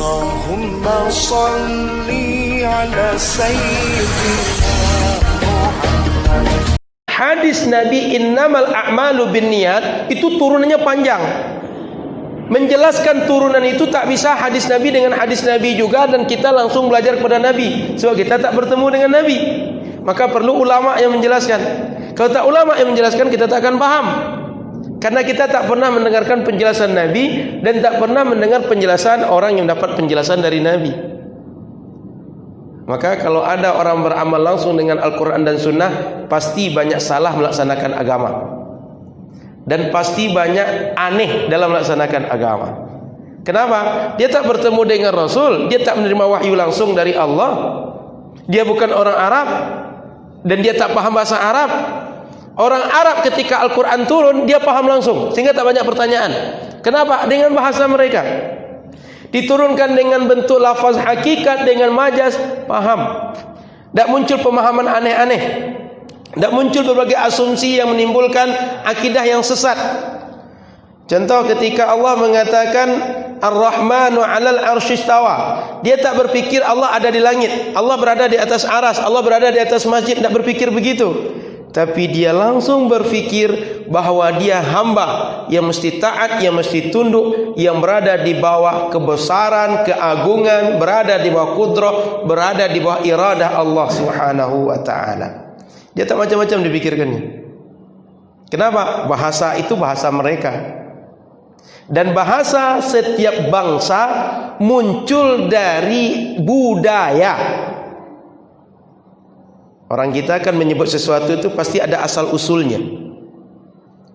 Allahumma salli ala sayyidina Muhammad. Hadis Nabi innamal a'malu binniyat itu turunannya panjang. Menjelaskan turunan itu tak bisa hadis Nabi dengan hadis Nabi juga, dan kita langsung belajar kepada Nabi sebab kita tak bertemu dengan Nabi. Maka perlu ulama yang menjelaskan. Kalau tak ulama yang menjelaskan, kita tak akan paham. Karena kita tak pernah mendengarkan penjelasan Nabi dan tak pernah mendengar penjelasan orang yang dapat penjelasan dari Nabi. Maka kalau ada orang beramal langsung dengan Al-Quran dan Sunnah, pasti banyak salah melaksanakan agama, dan pasti banyak aneh dalam melaksanakan agama. Kenapa? Dia tak bertemu dengan Rasul, dia tak menerima wahyu langsung dari Allah, dia bukan orang Arab, dan dia tak paham bahasa Arab. Orang Arab ketika Al-Quran turun, dia paham langsung, sehingga tak banyak pertanyaan. Kenapa? Dengan bahasa mereka. Diturunkan dengan bentuk lafaz hakikat, dengan majas, paham. Tak muncul pemahaman aneh-aneh, tak muncul berbagai asumsi yang menimbulkan akidah yang sesat. Contoh ketika Allah mengatakan Ar-Rahmanu 'alal 'arsy istawa, dia tak berpikir Allah ada di langit, Allah berada di atas aras, Allah berada di atas masjid, tak berpikir begitu. Tapi dia langsung berfikir bahwa dia hamba yang mesti taat, yang mesti tunduk, yang berada di bawah kebesaran, keagungan, berada di bawah kudrah, berada di bawah iradah Allah Subhanahu wa taala. Dia tak macam-macam dipikirkannya. Kenapa? Bahasa itu bahasa mereka. Dan bahasa setiap bangsa muncul dari budaya. Orang kita akan menyebut sesuatu itu pasti ada asal usulnya.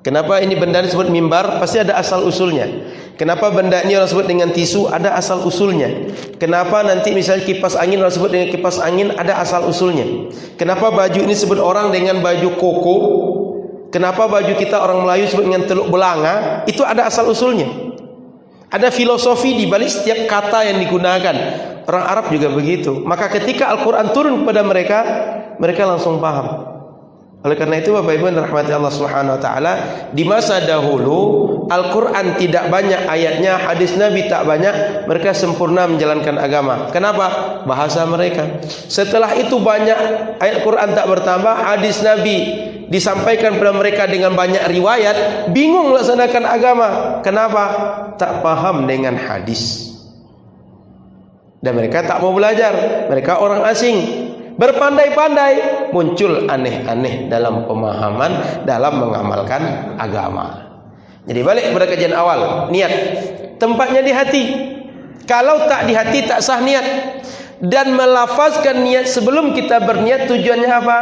Kenapa ini benda disebut mimbar? Pasti ada asal usulnya. Kenapa benda ini orang sebut dengan tisu? Ada asal usulnya. Kenapa nanti misalnya kipas angin orang sebut dengan kipas angin? Ada asal usulnya. Kenapa baju ini disebut orang dengan baju koko? Kenapa baju kita orang Melayu disebut dengan teluk belanga? Itu ada asal usulnya. Ada filosofi di balik setiap kata yang digunakan. Orang Arab juga begitu. Maka ketika Al-Quran turun kepada mereka, mereka langsung paham. Oleh karena itu Bapak Ibu yang dirahmati Allah Subhanahu wa taala, di masa dahulu Al-Quran tidak banyak ayatnya, hadis Nabi tak banyak, mereka sempurna menjalankan agama. Kenapa? Bahasa mereka. Setelah itu banyak ayat Quran tak bertambah, hadis Nabi disampaikan kepada mereka dengan banyak riwayat, bingung melaksanakan agama. Kenapa? Tak paham dengan hadis. Dan mereka tak mau belajar, mereka orang asing. Berpandai-pandai, muncul aneh-aneh dalam pemahaman, dalam mengamalkan agama. Jadi balik kepada kajian awal, niat. Tempatnya di hati. Kalau tak di hati, tak sah niat. Dan melafazkan niat sebelum kita berniat, tujuannya apa?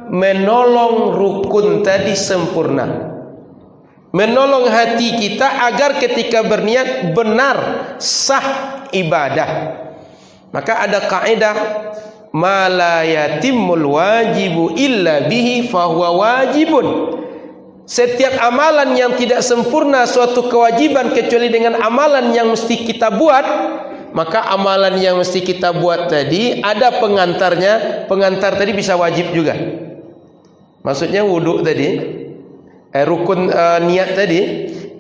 Menolong rukun tadi sempurna. Menolong hati kita agar ketika berniat benar, sah ibadah. Maka ada kaidah, ma la yatimmul wajibu illa bihi fahuwa wajibun. Setiap amalan yang tidak sempurna suatu kewajiban kecuali dengan amalan yang mesti kita buat, maka amalan yang mesti kita buat tadi ada pengantarnya. Pengantar tadi bisa wajib juga. Maksudnya wudhu tadi, rukun niat tadi,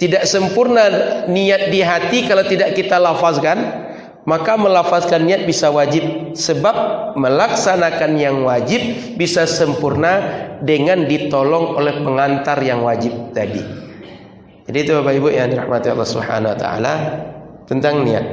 tidak sempurna niat di hati kalau tidak kita lafazkan. Maka melafazkan niat bisa wajib, sebab melaksanakan yang wajib bisa sempurna dengan ditolong oleh pengantar yang wajib tadi. Jadi itu Bapak Ibu yang dirahmati Allah Subhanahu wa taala tentang niat.